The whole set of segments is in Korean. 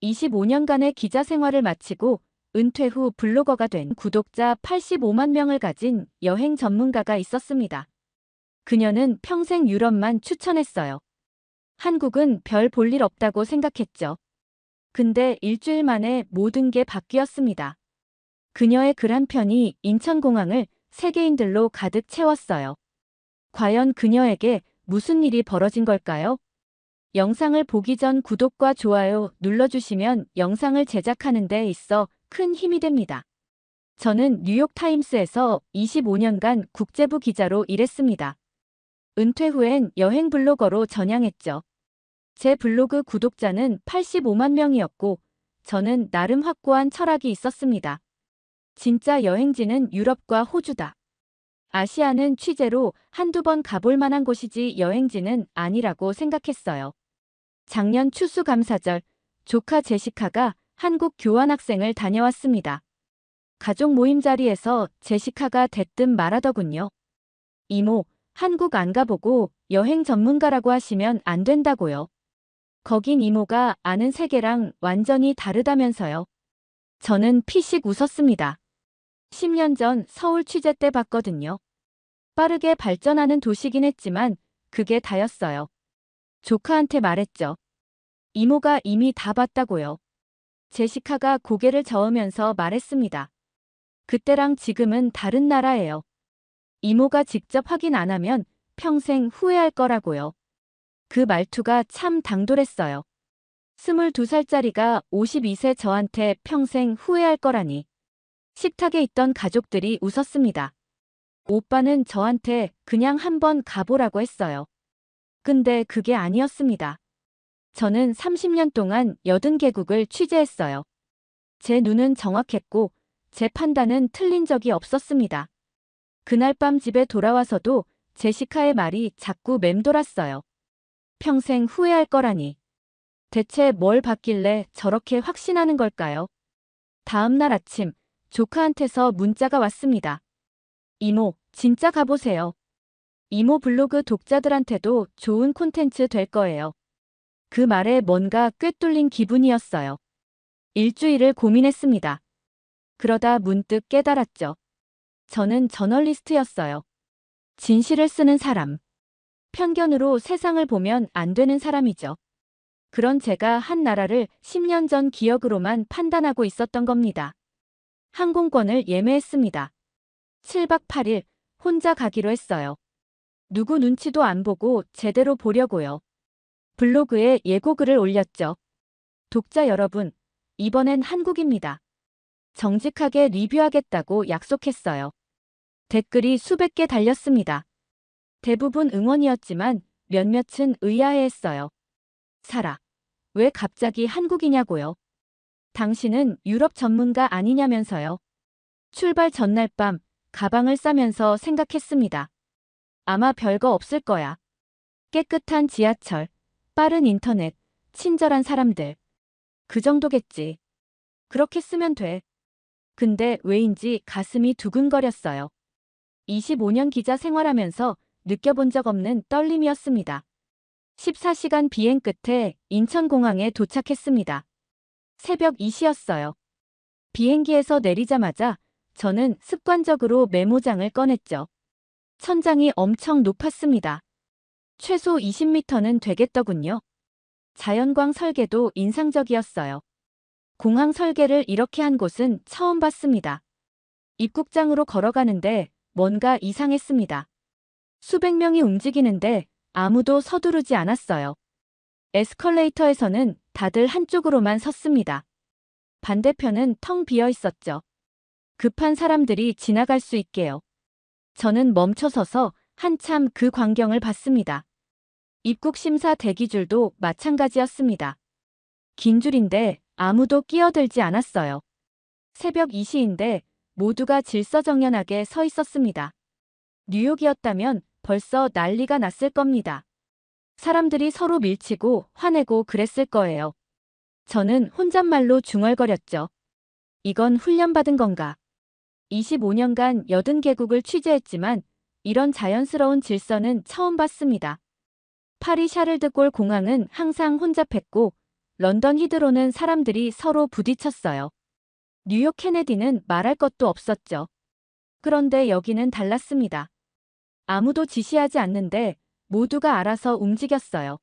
25년간의 기자 생활을 마치고 은퇴 후 블로거가 된 구독자 85만 명을 가진 여행 전문가가 있었습니다. 그녀는 평생 유럽만 추천했어요. 한국은 별 볼 일 없다고 생각했죠. 근데 일주일 만에 모든 게 바뀌었습니다. 그녀의 글 한 편이 인천공항을 세계인들로 가득 채웠어요. 과연 그녀에게 무슨 일이 벌어진 걸까요? 영상을 보기 전 구독과 좋아요 눌러주시면 영상을 제작하는 데 있어 큰 힘이 됩니다. 저는 뉴욕타임스에서 25년간 국제부 기자로 일했습니다. 은퇴 후엔 여행 블로거로 전향했죠. 제 블로그 구독자는 85만 명이었고 저는 나름 확고한 철학이 있었습니다. 진짜 여행지는 유럽과 호주다. 아시아는 취재로 한두 번 가볼 만한 곳이지 여행지는 아니라고 생각했어요. 작년 추수감사절, 조카 제시카가 한국 교환학생을 다녀왔습니다. 가족 모임 자리에서 제시카가 대뜸 말하더군요. 이모, 한국 안 가보고 여행 전문가라고 하시면 안 된다고요. 거긴 이모가 아는 세계랑 완전히 다르다면서요. 저는 피식 웃었습니다. 10년 전 서울 취재 때 봤거든요. 빠르게 발전하는 도시긴 했지만 그게 다였어요. 조카한테 말했죠. 이모가 이미 다 봤다고요. 제시카가 고개를 저으면서 말했습니다. 그때랑 지금은 다른 나라예요. 이모가 직접 확인 안 하면 평생 후회할 거라고요. 그 말투가 참 당돌했어요. 22살짜리가 52세 저한테 평생 후회할 거라니. 식탁에 있던 가족들이 웃었습니다. 오빠는 저한테 그냥 한번 가보라고 했어요. 근데 그게 아니었습니다. 저는 30년 동안 80개국을 취재했어요. 제 눈은 정확했고 제 판단은 틀린 적이 없었습니다. 그날 밤 집에 돌아와서도 제시카의 말이 자꾸 맴돌았어요. 평생 후회할 거라니. 대체 뭘 봤길래 저렇게 확신하는 걸까요? 다음 날 아침 조카한테서 문자가 왔습니다. 이모, 진짜 가보세요. 이모 블로그 독자들한테도 좋은 콘텐츠 될 거예요. 그 말에 뭔가 꿰뚫린 기분이었어요. 일주일을 고민했습니다. 그러다 문득 깨달았죠. 저는 저널리스트였어요. 진실을 쓰는 사람. 편견으로 세상을 보면 안 되는 사람이죠. 그런 제가 한 나라를 10년 전 기억으로만 판단하고 있었던 겁니다. 항공권을 예매했습니다. 7박 8일 혼자 가기로 했어요. 누구 눈치도 안 보고 제대로 보려고요. 블로그에 예고글을 올렸죠. 독자 여러분, 이번엔 한국입니다. 정직하게 리뷰하겠다고 약속했어요. 댓글이 수백 개 달렸습니다. 대부분 응원이었지만 몇몇은 의아해했어요. 사라, 왜 갑자기 한국이냐고요? 당신은 유럽 전문가 아니냐면서요. 출발 전날 밤 가방을 싸면서 생각했습니다. 아마 별거 없을 거야. 깨끗한 지하철, 빠른 인터넷, 친절한 사람들. 그 정도겠지. 그렇게 쓰면 돼. 근데 왜인지 가슴이 두근거렸어요. 25년 기자 생활하면서 느껴본 적 없는 떨림이었습니다. 14시간 비행 끝에 인천공항에 도착했습니다. 새벽 2시였어요. 비행기에서 내리자마자 저는 습관적으로 메모장을 꺼냈죠. 천장이 엄청 높았습니다. 최소 20m는 되겠더군요. 자연광 설계도 인상적이었어요. 공항 설계를 이렇게 한 곳은 처음 봤습니다. 입국장으로 걸어가는데 뭔가 이상했습니다. 수백 명이 움직이는데 아무도 서두르지 않았어요. 에스컬레이터에서는 다들 한쪽으로만 섰습니다. 반대편은 텅 비어 있었죠. 급한 사람들이 지나갈 수 있게요. 저는 멈춰서서 한참 그 광경을 봤습니다. 입국 심사 대기줄도 마찬가지였습니다. 긴 줄인데 아무도 끼어들지 않았어요. 새벽 2시인데 모두가 질서정연하게 서 있었습니다. 뉴욕이었다면 벌써 난리가 났을 겁니다. 사람들이 서로 밀치고 화내고 그랬을 거예요. 저는 혼잣말로 중얼거렸죠. 이건 훈련받은 건가? 25년간 80개국을 취재했지만 이런 자연스러운 질서는 처음 봤습니다. 파리 샤를드골 공항은 항상 혼잡했고 런던 히드로는 사람들이 서로 부딪혔어요. 뉴욕 케네디는 말할 것도 없었죠. 그런데 여기는 달랐습니다. 아무도 지시하지 않는데 모두가 알아서 움직였어요.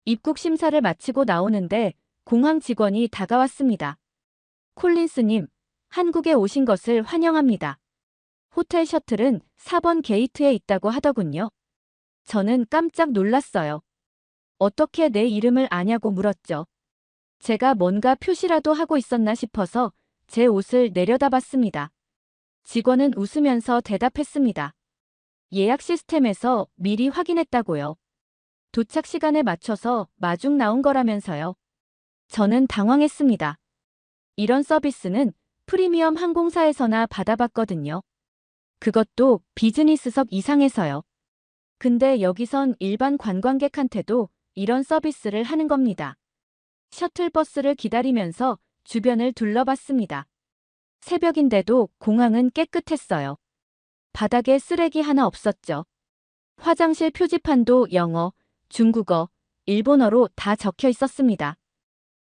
입국 심사를 마치고 나오는데 공항 직원이 다가왔습니다. 콜린스님, 한국에 오신 것을 환영합니다. 호텔 셔틀은 4번 게이트에 있다고 하더군요. 저는 깜짝 놀랐어요. 어떻게 내 이름을 아냐고 물었죠. 제가 뭔가 표시라도 하고 있었나 싶어서 제 옷을 내려다봤습니다. 직원은 웃으면서 대답했습니다. 예약 시스템에서 미리 확인했다고요. 도착 시간에 맞춰서 마중 나온 거라면서요. 저는 당황했습니다. 이런 서비스는 프리미엄 항공사에서나 받아봤거든요. 그것도 비즈니스석 이상에서요. 근데 여기선 일반 관광객한테도 이런 서비스를 하는 겁니다. 셔틀버스를 기다리면서 주변을 둘러봤습니다. 새벽인데도 공항은 깨끗했어요. 바닥에 쓰레기 하나 없었죠. 화장실 표지판도 영어, 중국어, 일본어로 다 적혀 있었습니다.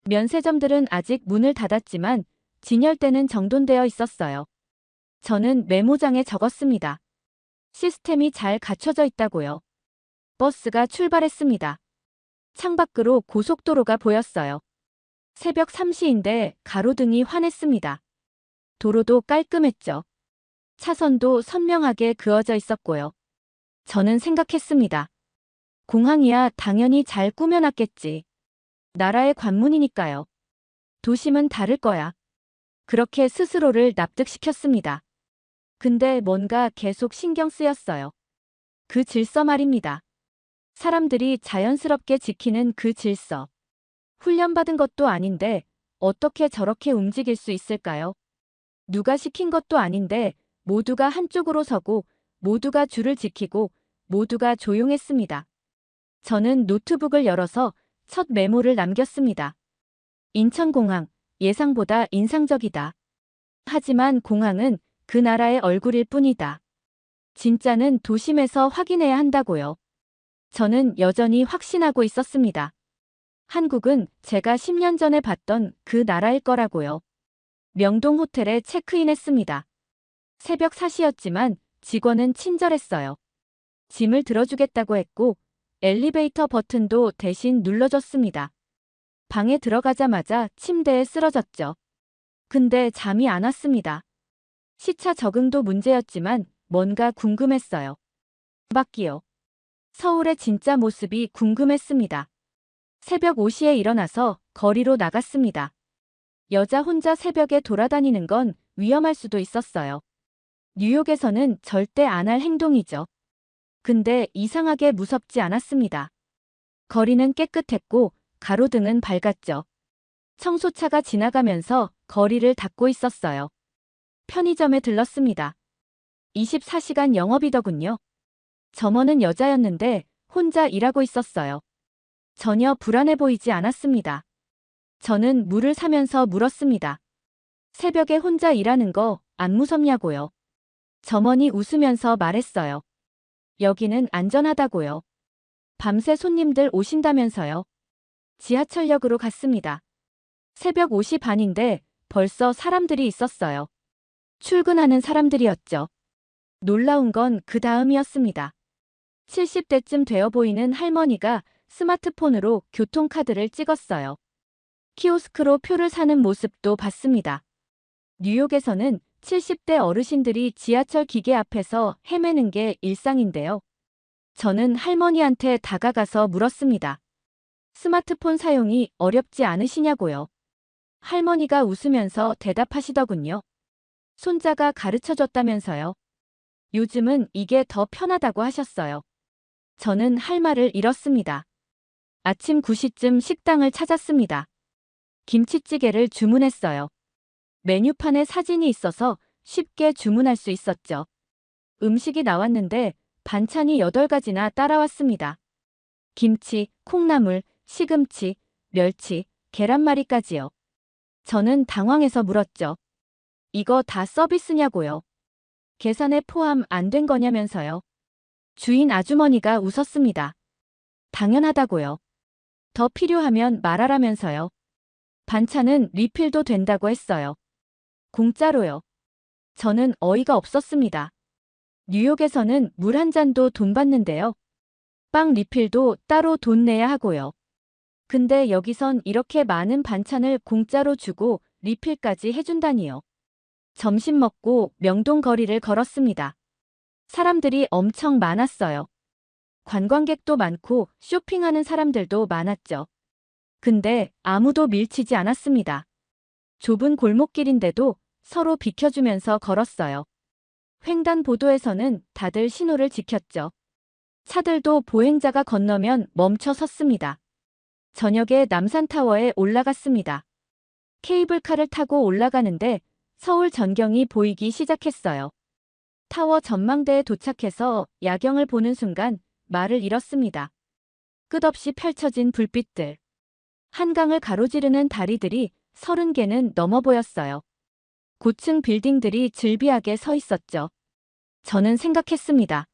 면세점들은 아직 문을 닫았지만 진열대는 정돈되어 있었어요. 저는 메모장에 적었습니다. 시스템이 잘 갖춰져 있다고요. 버스가 출발했습니다. 창밖으로 고속도로가 보였어요. 새벽 3시인데 가로등이 환했습니다. 도로도 깔끔했죠. 차선도 선명하게 그어져 있었고요. 저는 생각했습니다. 공항이야 당연히 잘 꾸며놨겠지. 나라의 관문이니까요. 도심은 다를 거야. 그렇게 스스로를 납득시켰습니다. 근데 뭔가 계속 신경 쓰였어요. 그 질서 말입니다. 사람들이 자연스럽게 지키는 그 질서. 훈련받은 것도 아닌데 어떻게 저렇게 움직일 수 있을까요? 누가 시킨 것도 아닌데 모두가 한쪽으로 서고 모두가 줄을 지키고 모두가 조용했습니다. 저는 노트북을 열어서 첫 메모를 남겼습니다. 인천공항, 예상보다 인상적이다. 하지만 공항은 그 나라의 얼굴일 뿐이다. 진짜는 도심에서 확인해야 한다고요. 저는 여전히 확신하고 있었습니다. 한국은 제가 10년 전에 봤던 그 나라일 거라고요. 명동 호텔에 체크인했습니다. 새벽 4시였지만 직원은 친절했어요. 짐을 들어주겠다고 했고 엘리베이터 버튼도 대신 눌러줬습니다. 방에 들어가자마자 침대에 쓰러졌죠. 근데 잠이 안 왔습니다. 시차 적응도 문제였지만 뭔가 궁금했어요. 밖이요. 서울의 진짜 모습이 궁금했습니다. 새벽 5시에 일어나서 거리로 나갔습니다. 여자 혼자 새벽에 돌아다니는 건 위험할 수도 있었어요. 뉴욕에서는 절대 안 할 행동이죠. 근데 이상하게 무섭지 않았습니다. 거리는 깨끗했고 가로등은 밝았죠. 청소차가 지나가면서 거리를 닦고 있었어요. 편의점에 들렀습니다. 24시간 영업이더군요. 점원은 여자였는데 혼자 일하고 있었어요. 전혀 불안해 보이지 않았습니다. 저는 물을 사면서 물었습니다. 새벽에 혼자 일하는 거 안 무섭냐고요. 점원이 웃으면서 말했어요. 여기는 안전하다고요. 밤새 손님들 오신다면서요. 지하철역으로 갔습니다. 새벽 5시 반인데 벌써 사람들이 있었어요. 출근하는 사람들이었죠. 놀라운 건 그 다음이었습니다. 70대쯤 되어 보이는 할머니가 스마트폰으로 교통카드를 찍었어요. 키오스크로 표를 사는 모습도 봤습니다. 뉴욕에서는 70대 어르신들이 지하철 기계 앞에서 헤매는 게 일상인데요. 저는 할머니한테 다가가서 물었습니다. 스마트폰 사용이 어렵지 않으시냐고요. 할머니가 웃으면서 대답하시더군요. 손자가 가르쳐줬다면서요. 요즘은 이게 더 편하다고 하셨어요. 저는 할 말을 잃었습니다. 아침 9시쯤 식당을 찾았습니다. 김치찌개를 주문했어요. 메뉴판에 사진이 있어서 쉽게 주문할 수 있었죠. 음식이 나왔는데 반찬이 8가지나 따라왔습니다. 김치, 콩나물, 시금치, 멸치, 계란말이까지요. 저는 당황해서 물었죠. 이거 다 서비스냐고요. 계산에 포함 안 된 거냐면서요. 주인 아주머니가 웃었습니다. 당연하다고요. 더 필요하면 말하라면서요. 반찬은 리필도 된다고 했어요. 공짜로요. 저는 어이가 없었습니다. 뉴욕에서는 물 한 잔도 돈 받는데요. 빵 리필도 따로 돈 내야 하고요. 근데 여기선 이렇게 많은 반찬을 공짜로 주고 리필까지 해준다니요. 점심 먹고 명동 거리를 걸었습니다. 사람들이 엄청 많았어요. 관광객도 많고 쇼핑하는 사람들도 많았죠. 근데 아무도 밀치지 않았습니다. 좁은 골목길인데도 서로 비켜주면서 걸었어요. 횡단보도에서는 다들 신호를 지켰죠. 차들도 보행자가 건너면 멈춰 섰습니다. 저녁에 남산타워에 올라갔습니다. 케이블카를 타고 올라가는데 서울 전경이 보이기 시작했어요. 타워 전망대에 도착해서 야경을 보는 순간 말을 잃었습니다. 끝없이 펼쳐진 불빛들. 한강을 가로지르는 다리들이 30개는 넘어 보였어요. 고층 빌딩들이 즐비하게 서 있었죠. 저는 생각했습니다.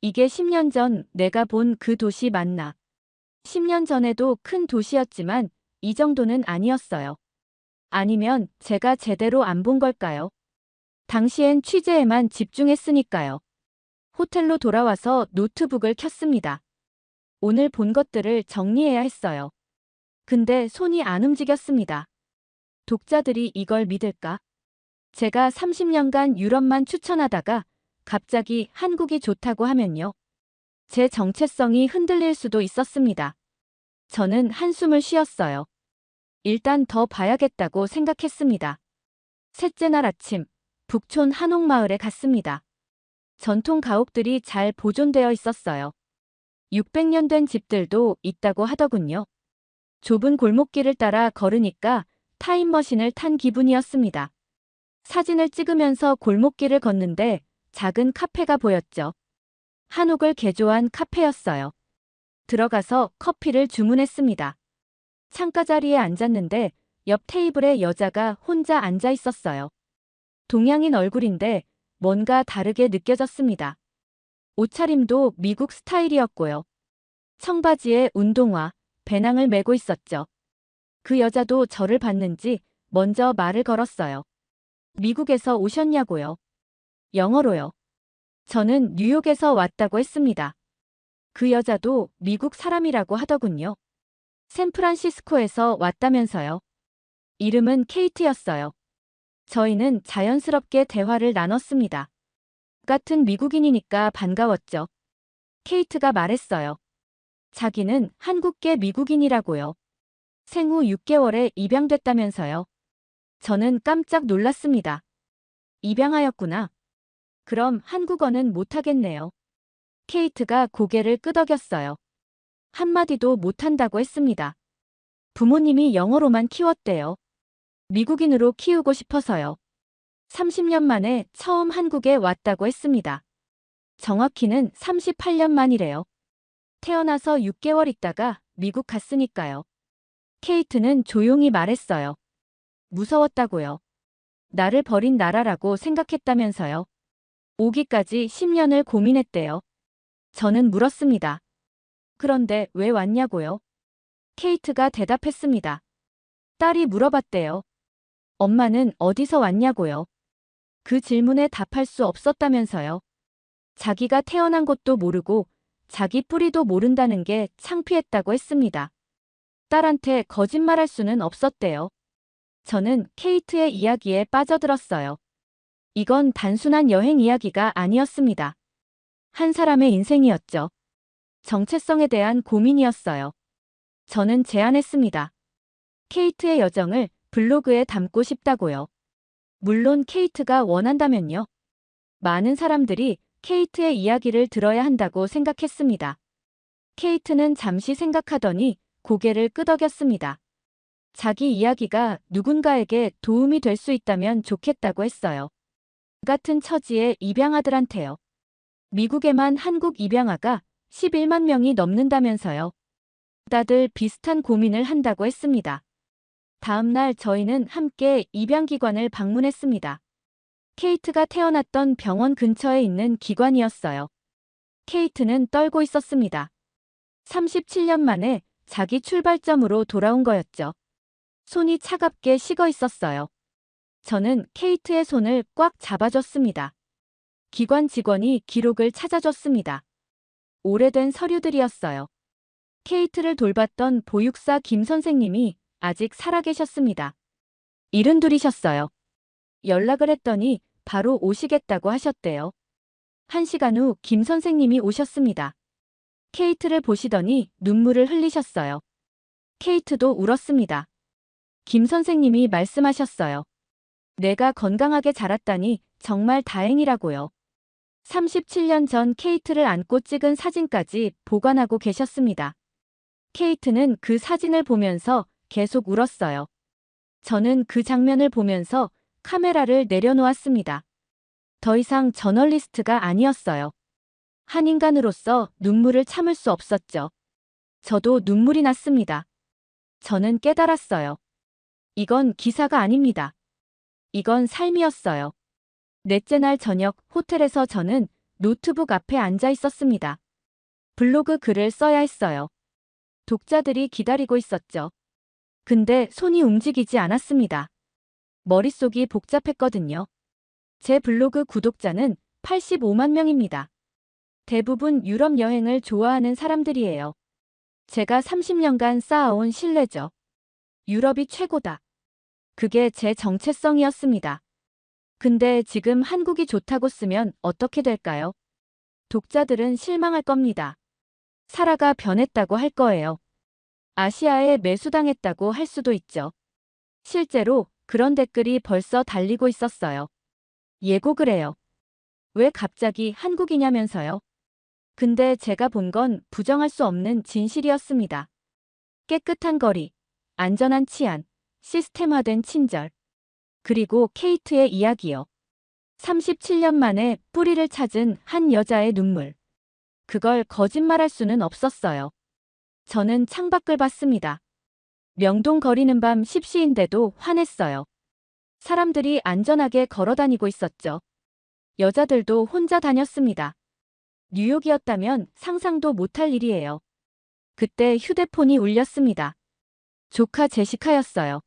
이게 10년 전 내가 본 그 도시 맞나? 10년 전에도 큰 도시였지만 이 정도는 아니었어요. 아니면 제가 제대로 안 본 걸까요? 당시엔 취재에만 집중했으니까요. 호텔로 돌아와서 노트북을 켰습니다. 오늘 본 것들을 정리해야 했어요. 근데 손이 안 움직였습니다. 독자들이 이걸 믿을까? 제가 30년간 유럽만 추천하다가 갑자기 한국이 좋다고 하면요. 제 정체성이 흔들릴 수도 있었습니다. 저는 한숨을 쉬었어요. 일단 더 봐야겠다고 생각했습니다. 셋째 날 아침, 북촌 한옥마을에 갔습니다. 전통 가옥들이 잘 보존되어 있었어요. 600년 된 집들도 있다고 하더군요. 좁은 골목길을 따라 걸으니까 타임머신을 탄 기분이었습니다. 사진을 찍으면서 골목길을 걷는데 작은 카페가 보였죠. 한옥을 개조한 카페였어요. 들어가서 커피를 주문했습니다. 창가 자리에 앉았는데 옆 테이블에 여자가 혼자 앉아 있었어요. 동양인 얼굴인데 뭔가 다르게 느껴졌습니다. 옷차림도 미국 스타일이었고요. 청바지에 운동화, 배낭을 메고 있었죠. 그 여자도 저를 봤는지 먼저 말을 걸었어요. 미국에서 오셨냐고요? 영어로요. 저는 뉴욕에서 왔다고 했습니다. 그 여자도 미국 사람이라고 하더군요. 샌프란시스코에서 왔다면서요. 이름은 케이트였어요. 저희는 자연스럽게 대화를 나눴습니다. 같은 미국인이니까 반가웠죠. 케이트가 말했어요. 자기는 한국계 미국인이라고요. 생후 6개월에 입양됐다면서요. 저는 깜짝 놀랐습니다. 입양하였구나. 그럼 한국어는 못하겠네요. 케이트가 고개를 끄덕였어요. 한마디도 못한다고 했습니다. 부모님이 영어로만 키웠대요. 미국인으로 키우고 싶어서요. 30년 만에 처음 한국에 왔다고 했습니다. 정확히는 38년 만이래요. 태어나서 6개월 있다가 미국 갔으니까요. 케이트는 조용히 말했어요. 무서웠다고요. 나를 버린 나라라고 생각했다면서요. 오기까지 10년을 고민했대요. 저는 물었습니다. 그런데 왜 왔냐고요? 케이트가 대답했습니다. 딸이 물어봤대요. 엄마는 어디서 왔냐고요? 그 질문에 답할 수 없었다면서요. 자기가 태어난 곳도 모르고 자기 뿌리도 모른다는 게 창피했다고 했습니다. 딸한테 거짓말할 수는 없었대요. 저는 케이트의 이야기에 빠져들었어요. 이건 단순한 여행 이야기가 아니었습니다. 한 사람의 인생이었죠. 정체성에 대한 고민이었어요. 저는 제안했습니다. 케이트의 여정을 블로그에 담고 싶다고요. 물론 케이트가 원한다면요. 많은 사람들이 케이트의 이야기를 들어야 한다고 생각했습니다. 케이트는 잠시 생각하더니 고개를 끄덕였습니다. 자기 이야기가 누군가에게 도움이 될 수 있다면 좋겠다고 했어요. 같은 처지의 입양아들한테요. 미국에만 한국 입양아가 11만 명이 넘는다면서요. 다들 비슷한 고민을 한다고 했습니다. 다음 날 저희는 함께 입양기관을 방문했습니다. 케이트가 태어났던 병원 근처에 있는 기관이었어요. 케이트는 떨고 있었습니다. 37년 만에 자기 출발점으로 돌아온 거였죠. 손이 차갑게 식어 있었어요. 저는 케이트의 손을 꽉 잡아줬습니다. 기관 직원이 기록을 찾아줬습니다. 오래된 서류들이었어요. 케이트를 돌봤던 보육사 김 선생님이 아직 살아계셨습니다. 72이셨어요. 연락을 했더니 바로 오시겠다고 하셨대요. 1시간 후 김 선생님이 오셨습니다. 케이트를 보시더니 눈물을 흘리셨어요. 케이트도 울었습니다. 김 선생님이 말씀하셨어요. 내가 건강하게 자랐다니 정말 다행이라고요. 37년 전 케이트를 안고 찍은 사진까지 보관하고 계셨습니다. 케이트는 그 사진을 보면서 계속 울었어요. 저는 그 장면을 보면서 카메라를 내려놓았습니다. 더 이상 저널리스트가 아니었어요. 한 인간으로서 눈물을 참을 수 없었죠. 저도 눈물이 났습니다. 저는 깨달았어요. 이건 기사가 아닙니다. 이건 삶이었어요. 넷째 날 저녁 호텔에서 저는 노트북 앞에 앉아 있었습니다. 블로그 글을 써야 했어요. 독자들이 기다리고 있었죠. 근데 손이 움직이지 않았습니다. 머릿속이 복잡했거든요. 제 블로그 구독자는 85만 명입니다. 대부분 유럽 여행을 좋아하는 사람들이에요. 제가 30년간 쌓아온 신뢰죠. 유럽이 최고다. 그게 제 정체성이었습니다. 근데 지금 한국이 좋다고 쓰면 어떻게 될까요? 독자들은 실망할 겁니다. 사라가 변했다고 할 거예요. 아시아에 매수당했다고 할 수도 있죠. 실제로 그런 댓글이 벌써 달리고 있었어요. 예고글에요. 왜 갑자기 한국이냐면서요. 근데 제가 본 건 부정할 수 없는 진실이었습니다. 깨끗한 거리, 안전한 치안, 시스템화된 친절. 그리고 케이트의 이야기요. 37년 만에 뿌리를 찾은 한 여자의 눈물. 그걸 거짓말할 수는 없었어요. 저는 창밖을 봤습니다. 명동 거리는 밤 10시인데도 환했어요. 사람들이 안전하게 걸어다니고 있었죠. 여자들도 혼자 다녔습니다. 뉴욕이었다면 상상도 못할 일이에요. 그때 휴대폰이 울렸습니다. 조카 제시카였어요.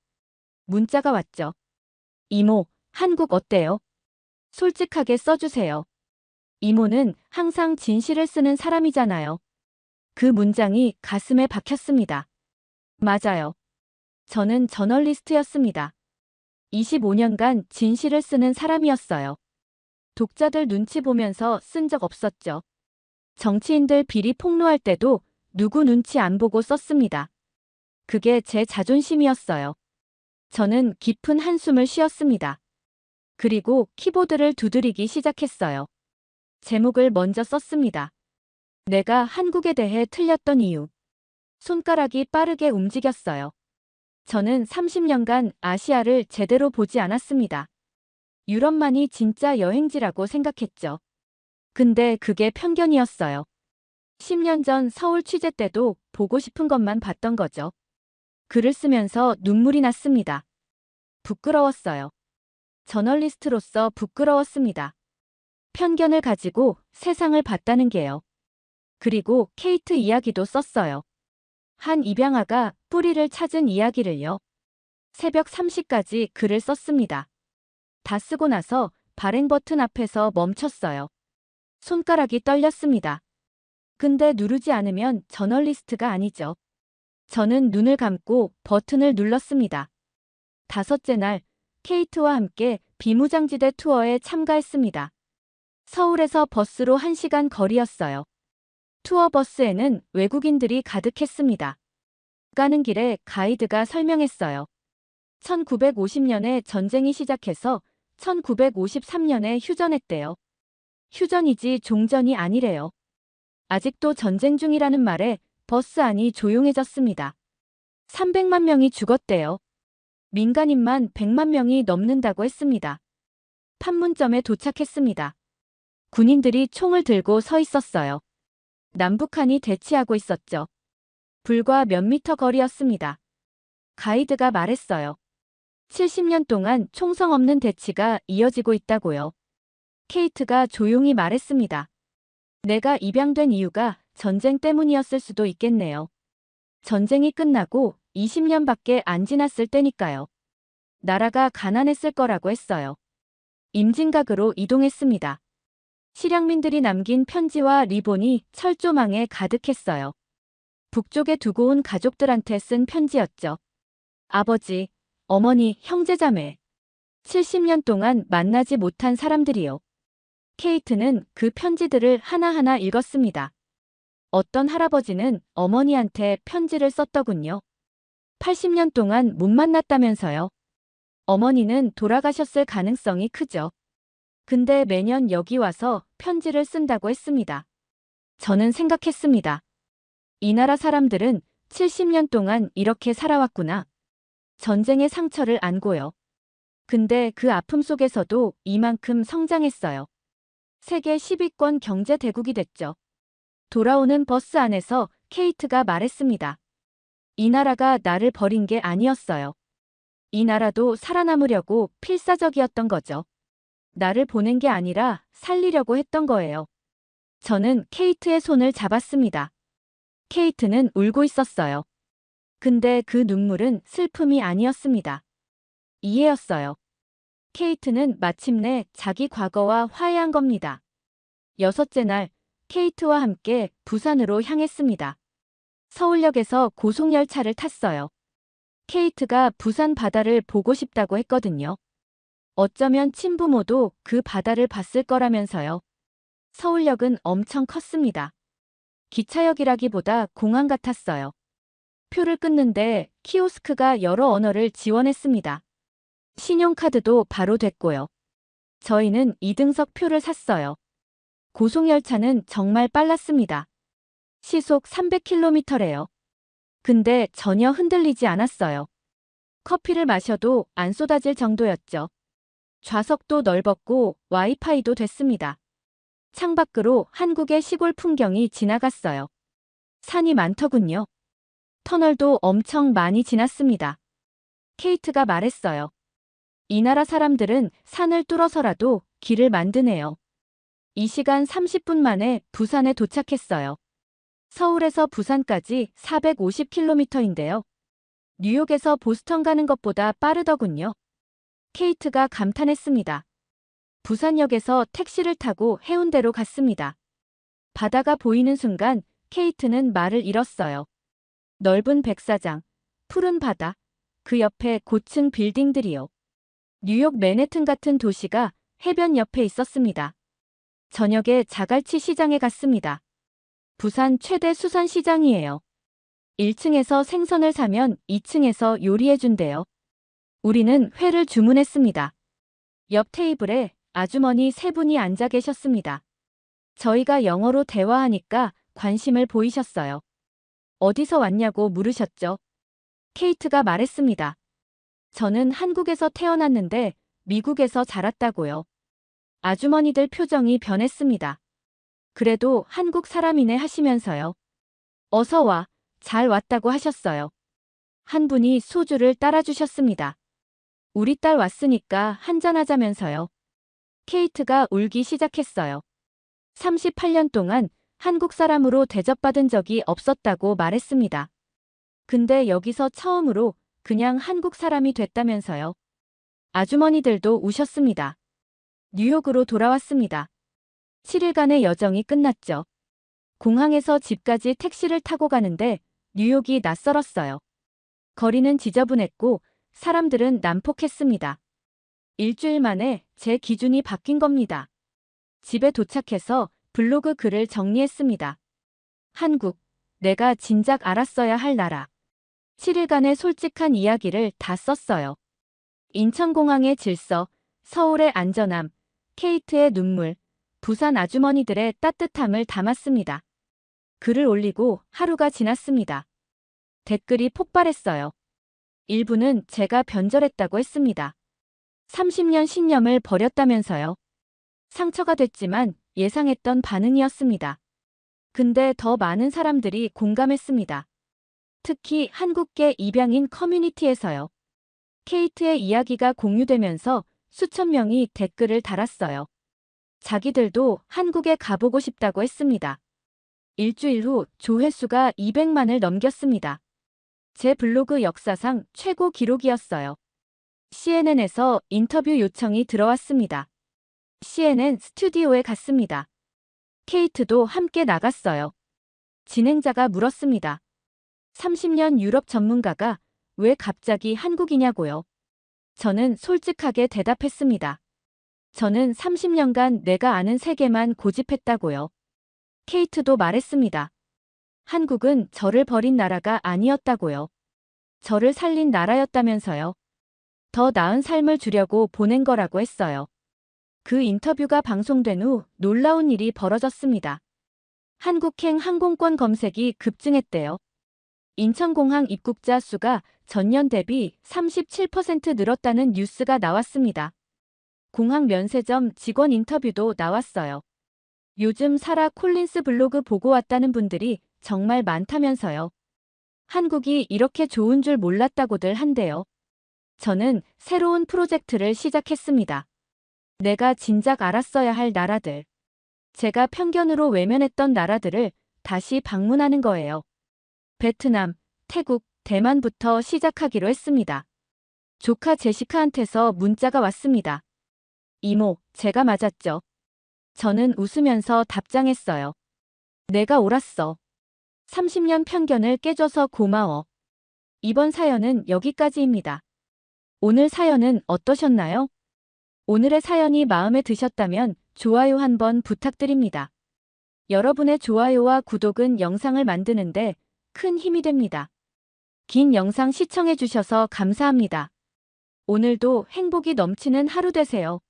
문자가 왔죠. 이모, 한국 어때요? 솔직하게 써주세요. 이모는 항상 진실을 쓰는 사람이잖아요. 그 문장이 가슴에 박혔습니다. 맞아요. 저는 저널리스트였습니다. 25년간 진실을 쓰는 사람이었어요. 독자들 눈치 보면서 쓴 적 없었죠. 정치인들 비리 폭로할 때도 누구 눈치 안 보고 썼습니다. 그게 제 자존심이었어요. 저는 깊은 한숨을 쉬었습니다. 그리고 키보드를 두드리기 시작했어요. 제목을 먼저 썼습니다. 내가 한국에 대해 틀렸던 이유. 손가락이 빠르게 움직였어요. 저는 30년간 아시아를 제대로 보지 않았습니다. 유럽만이 진짜 여행지라고 생각했죠. 근데 그게 편견이었어요. 10년 전 서울 취재 때도 보고 싶은 것만 봤던 거죠. 글을 쓰면서 눈물이 났습니다. 부끄러웠어요. 저널리스트로서 부끄러웠습니다. 편견을 가지고 세상을 봤다는 게요. 그리고 케이트 이야기도 썼어요. 한 입양아가 뿌리를 찾은 이야기를요. 새벽 3시까지 글을 썼습니다. 다 쓰고 나서 발행 버튼 앞에서 멈췄어요. 손가락이 떨렸습니다. 근데 누르지 않으면 저널리스트가 아니죠. 저는 눈을 감고 버튼을 눌렀습니다. 5째 날, 케이트와 함께 비무장지대 투어에 참가했습니다. 서울에서 버스로 1시간 거리였어요. 투어 버스에는 외국인들이 가득했습니다. 가는 길에 가이드가 설명했어요. 1950년에 전쟁이 시작해서 1953년에 휴전했대요. 휴전이지 종전이 아니래요. 아직도 전쟁 중이라는 말에 버스 안이 조용해졌습니다. 300만 명이 죽었대요. 민간인만 100만 명이 넘는다고 했습니다. 판문점에 도착했습니다. 군인들이 총을 들고 서 있었어요. 남북한이 대치하고 있었죠. 불과 몇 미터 거리였습니다. 가이드가 말했어요. 70년 동안 총성 없는 대치가 이어지고 있다고요. 케이트가 조용히 말했습니다. 내가 입양된 이유가 전쟁 때문이었을 수도 있겠네요. 전쟁이 끝나고 20년밖에 안 지났을 때니까요. 나라가 가난했을 거라고 했어요. 임진각으로 이동했습니다. 실향민들이 남긴 편지와 리본이 철조망에 가득했어요. 북쪽에 두고 온 가족들한테 쓴 편지였죠. 아버지, 어머니, 형제자매. 70년 동안 만나지 못한 사람들이요. 케이트는 그 편지들을 하나하나 읽었습니다. 어떤 할아버지는 어머니한테 편지를 썼더군요. 80년 동안 못 만났다면서요. 어머니는 돌아가셨을 가능성이 크죠. 근데 매년 여기 와서 편지를 쓴다고 했습니다. 저는 생각했습니다. 이 나라 사람들은 70년 동안 이렇게 살아왔구나. 전쟁의 상처를 안고요. 근데 그 아픔 속에서도 이만큼 성장했어요. 세계 10위권 경제 대국이 됐죠. 돌아오는 버스 안에서 케이트가 말했습니다. 이 나라가 나를 버린 게 아니었어요. 이 나라도 살아남으려고 필사적이었던 거죠. 나를 보낸 게 아니라 살리려고 했던 거예요. 저는 케이트의 손을 잡았습니다. 케이트는 울고 있었어요. 근데 그 눈물은 슬픔이 아니었습니다. 이해였어요. 케이트는 마침내 자기 과거와 화해한 겁니다. 여섯째 날, 케이트와 함께 부산으로 향했습니다. 서울역에서 고속열차를 탔어요. 케이트가 부산 바다를 보고 싶다고 했거든요. 어쩌면 친부모도 그 바다를 봤을 거라면서요. 서울역은 엄청 컸습니다. 기차역이라기보다 공항 같았어요. 표를 끊는데 키오스크가 여러 언어를 지원했습니다. 신용카드도 바로 됐고요. 저희는 2등석 표를 샀어요. 고속열차는 정말 빨랐습니다. 시속 300km래요. 근데 전혀 흔들리지 않았어요. 커피를 마셔도 안 쏟아질 정도였죠. 좌석도 넓었고 와이파이도 됐습니다. 창밖으로 한국의 시골 풍경이 지나갔어요. 산이 많더군요. 터널도 엄청 많이 지났습니다. 케이트가 말했어요. 이 나라 사람들은 산을 뚫어서라도 길을 만드네요. 이 시간 30분 만에 부산에 도착했어요. 서울에서 부산까지 450km인데요. 뉴욕에서 보스턴 가는 것보다 빠르더군요. 케이트가 감탄했습니다. 부산역에서 택시를 타고 해운대로 갔습니다. 바다가 보이는 순간 케이트는 말을 잃었어요. 넓은 백사장, 푸른 바다, 그 옆에 고층 빌딩들이요. 뉴욕 맨해튼 같은 도시가 해변 옆에 있었습니다. 저녁에 자갈치 시장에 갔습니다. 부산 최대 수산시장이에요. 1층에서 생선을 사면 2층에서 요리해준대요. 우리는 회를 주문했습니다. 옆 테이블에 아주머니 세 분이 앉아 계셨습니다. 저희가 영어로 대화하니까 관심을 보이셨어요. 어디서 왔냐고 물으셨죠. 케이트가 말했습니다. 저는 한국에서 태어났는데 미국에서 자랐다고요. 아주머니들 표정이 변했습니다. 그래도 한국 사람이네 하시면서요. 어서 와, 잘 왔다고 하셨어요. 한 분이 소주를 따라주셨습니다. 우리 딸 왔으니까 한잔하자면서요. 케이트가 울기 시작했어요. 38년 동안 한국 사람으로 대접받은 적이 없었다고 말했습니다. 근데 여기서 처음으로 그냥 한국 사람이 됐다면서요. 아주머니들도 우셨습니다. 뉴욕으로 돌아왔습니다. 7일간의 여정이 끝났죠. 공항에서 집까지 택시를 타고 가는데 뉴욕이 낯설었어요. 거리는 지저분했고 사람들은 난폭했습니다. 일주일 만에 제 기준이 바뀐 겁니다. 집에 도착해서 블로그 글을 정리했습니다. 한국, 내가 진작 알았어야 할 나라. 7일간의 솔직한 이야기를 다 썼어요. 인천공항의 질서, 서울의 안전함, 케이트의 눈물, 부산 아주머니들의 따뜻함을 담았습니다. 글을 올리고 하루가 지났습니다. 댓글이 폭발했어요. 일부는 제가 변절했다고 했습니다. 30년 신념을 버렸다면서요. 상처가 됐지만 예상했던 반응이었습니다. 근데 더 많은 사람들이 공감했습니다. 특히 한국계 입양인 커뮤니티에서요. 케이트의 이야기가 공유되면서 수천 명이 댓글을 달았어요. 자기들도 한국에 가보고 싶다고 했습니다. 일주일 후 조회수가 200만을 넘겼습니다. 제 블로그 역사상 최고 기록이었어요. CNN에서 인터뷰 요청이 들어왔습니다. CNN 스튜디오에 갔습니다. 케이트도 함께 나갔어요. 진행자가 물었습니다. 30년 유럽 전문가가 왜 갑자기 한국이냐고요? 저는 솔직하게 대답했습니다. 저는 30년간 내가 아는 세계만 고집했다고요. 케이트도 말했습니다. 한국은 저를 버린 나라가 아니었다고요. 저를 살린 나라였다면서요. 더 나은 삶을 주려고 보낸 거라고 했어요. 그 인터뷰가 방송된 후 놀라운 일이 벌어졌습니다. 한국행 항공권 검색이 급증했대요. 인천공항 입국자 수가 전년 대비 37% 늘었다는 뉴스가 나왔습니다. 공항 면세점 직원 인터뷰도 나왔어요. 요즘 사라 콜린스 블로그 보고 왔다는 분들이 정말 많다면서요. 한국이 이렇게 좋은 줄 몰랐다고들 한대요. 저는 새로운 프로젝트를 시작했습니다. 내가 진작 알았어야 할 나라들. 제가 편견으로 외면했던 나라들을 다시 방문하는 거예요. 베트남, 태국, 대만부터 시작하기로 했습니다. 조카 제시카한테서 문자가 왔습니다. 이모, 제가 맞았죠. 저는 웃으면서 답장했어요. 내가 옳았어. 30년 편견을 깨줘서 고마워. 이번 사연은 여기까지입니다. 오늘 사연은 어떠셨나요? 오늘의 사연이 마음에 드셨다면 좋아요 한번 부탁드립니다. 여러분의 좋아요와 구독은 영상을 만드는데 큰 힘이 됩니다. 긴 영상 시청해주셔서 감사합니다. 오늘도 행복이 넘치는 하루 되세요.